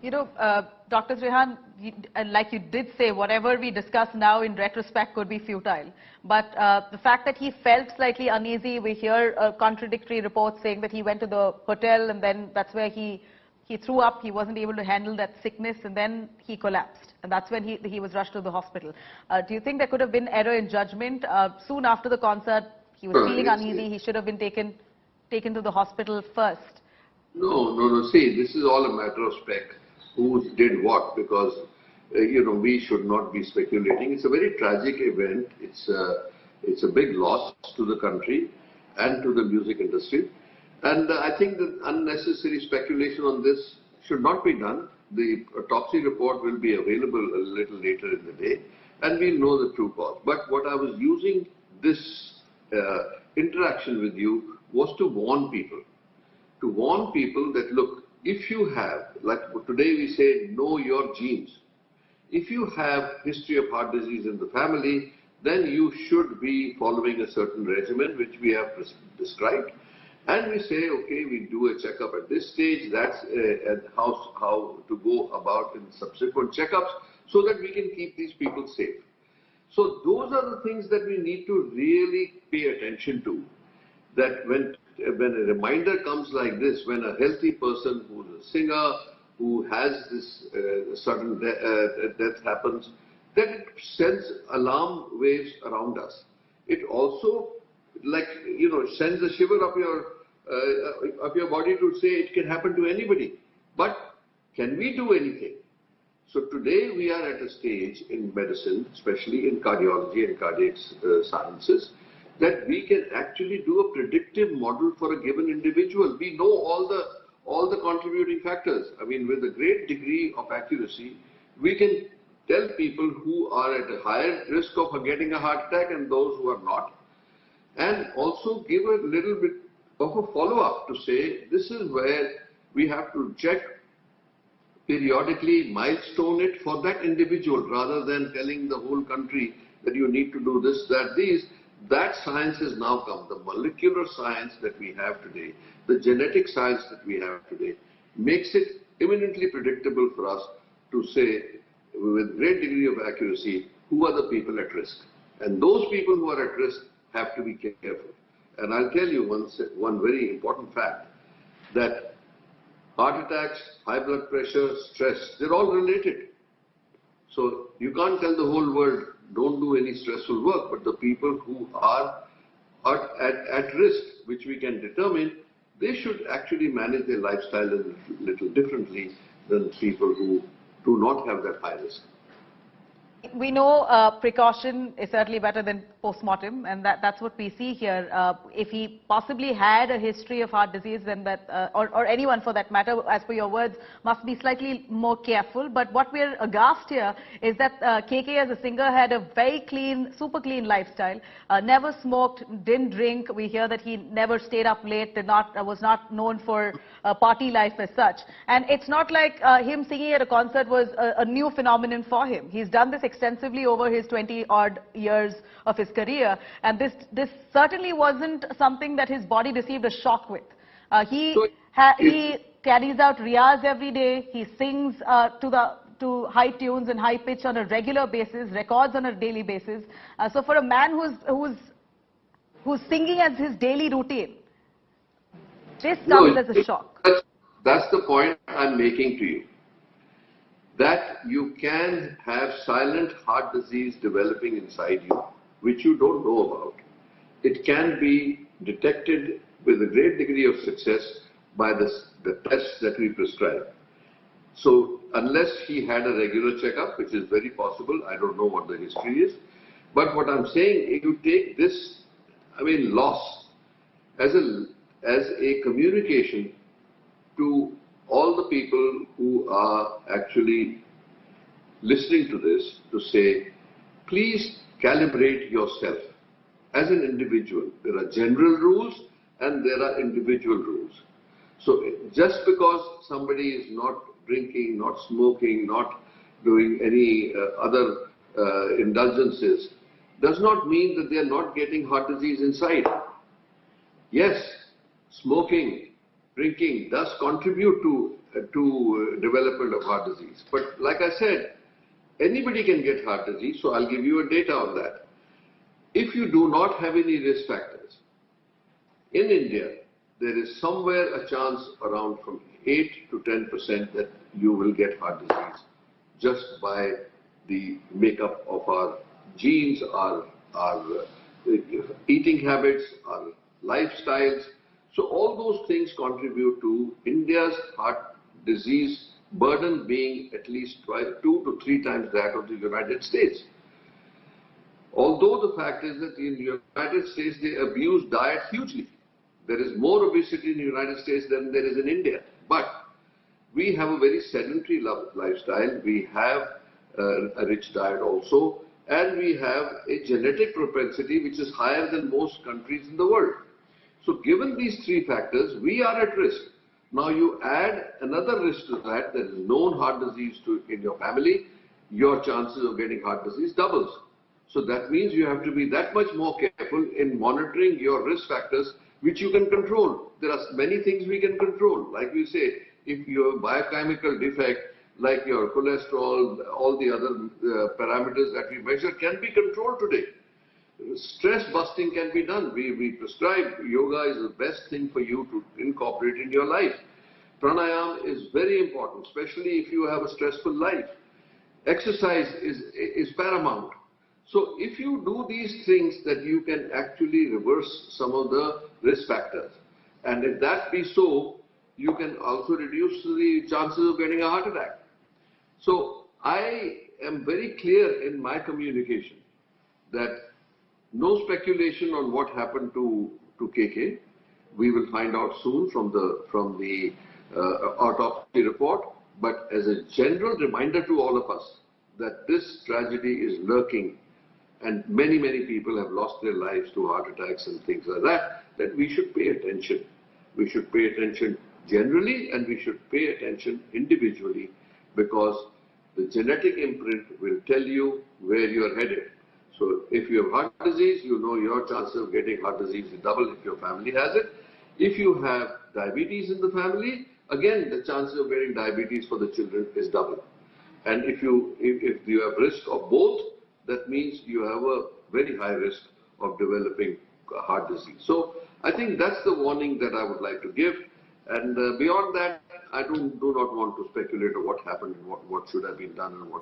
Dr. Trehan, like you did say, whatever we discuss now in retrospect could be futile. But the fact that he felt slightly uneasy, we hear contradictory reports saying that he went to the hotel and then that's where he threw up, he wasn't able to handle that sickness, and then he collapsed. And that's when he was rushed to the hospital. Do you think there could have been error in judgment? Soon after the concert, he was feeling uneasy, he should have been taken to the hospital first. No. See, this is all a matter of spec. Who did what? Because, we should not be speculating. It's a very tragic event. It's a big loss to the country and to the music industry. And I think that unnecessary speculation on this should not be done. The autopsy report will be available a little later in the day, and we'll know the true cause. But what I was using this interaction with you was to warn people. To warn people that, look, if you have, like today we say, know your genes. If you have history of heart disease in the family, then you should be following a certain regimen which we have described. And we say, okay, we do a checkup at this stage, that's how to go about in subsequent checkups so that we can keep these people safe. So those are the things that we need to really pay attention to. That when a reminder comes like this, when a healthy person who's a singer, who has this sudden death happens, that it sends alarm waves around us. It also, sends a shiver up your body to say it can happen to anybody. But can we do anything? So today we are at a stage in medicine, especially in cardiology and cardiac sciences, that we can actually do a predictive model for a given individual. We know all the contributing factors. I mean, with a great degree of accuracy, we can tell people who are at a higher risk of getting a heart attack and those who are not. And also give a little bit of a follow-up to say, this is where we have to check periodically, milestone it for that individual, rather than telling the whole country that you need to do this, that, these. That science has now come. The molecular science that we have today, the genetic science that we have today, makes it eminently predictable for us to say, with great degree of accuracy, who are the people at risk. And those people who are at risk have to be careful. And I'll tell you one very important fact, that heart attacks, high blood pressure, stress, they're all related. So you can't tell the whole world, don't do any stressful work, but the people who are at risk, which we can determine, they should actually manage their lifestyle a little differently than people who do not have that high risk. We know precaution is certainly better than post-mortem, and that's what we see here. If he possibly had a history of heart disease, then that, or anyone for that matter, as per your words, must be slightly more careful. But what we're aghast here is that KK as a singer had a very clean, super clean lifestyle, never smoked, didn't drink. We hear that he never stayed up late, was not known for party life as such. And it's not like him singing at a concert was a new phenomenon for him. He's done this extensively over his 20-odd years of his career, and this certainly wasn't something that his body received a shock with. He carries out riyaz every day. He sings to high tunes and high pitch on a regular basis, records on a daily basis. So for a man who's singing as his daily routine, this comes as a shock. That's the point I'm making to you. That you can have silent heart disease developing inside you, which you don't know about. It can be detected with a great degree of success by the tests that we prescribe. So unless he had a regular checkup, which is very possible, I don't know what the history is. But what I'm saying, if you take this, loss as a communication to all the people who are actually listening to this, to say, please calibrate yourself as an individual. There are general rules and there are individual rules. So just because somebody is not drinking, not smoking, not doing any other indulgences, does not mean that they are not getting heart disease inside. Yes, smoking, drinking does contribute to development of heart disease. But like I said, anybody can get heart disease, so I'll give you a data on that. If you do not have any risk factors, in India, there is somewhere a chance around from 8 to 10% that you will get heart disease just by the makeup of our genes, our eating habits, our lifestyles. So all those things contribute to India's heart disease burden being at least 2 to 3 times that of the United States. Although the fact is that in the United States they abuse diet hugely. There is more obesity in the United States than there is in India. But we have a very sedentary lifestyle. We have a rich diet also. And we have a genetic propensity which is higher than most countries in the world. So given these 3 factors, we are at risk. Now you add another risk to that, there is known heart disease in your family, your chances of getting heart disease doubles. So that means you have to be that much more careful in monitoring your risk factors which you can control. There are many things we can control. Like we say, if you have biochemical defect, like your cholesterol, all the other parameters that we measure can be controlled today. Stress busting can be done. We prescribe yoga is the best thing for you to incorporate in your life. Pranayam is very important, especially if you have a stressful life. Exercise is paramount. So if you do these things, that you can actually reverse some of the risk factors. And if that be so, you can also reduce the chances of getting a heart attack. So I am very clear in my communication that no speculation on what happened to KK. We will find out soon from the autopsy report. But as a general reminder to all of us that this tragedy is lurking, and many people have lost their lives to heart attacks and things like that, that we should pay attention. We should pay attention generally and we should pay attention individually, because the genetic imprint will tell you where you are headed. So if you have heart disease, you know your chances of getting heart disease is double if your family has it. If you have diabetes in the family, again the chances of getting diabetes for the children is double. And if you have risk of both, that means you have a very high risk of developing heart disease. So I think that's the warning that I would like to give. And beyond that, I do not want to speculate on what happened and what should have been done and what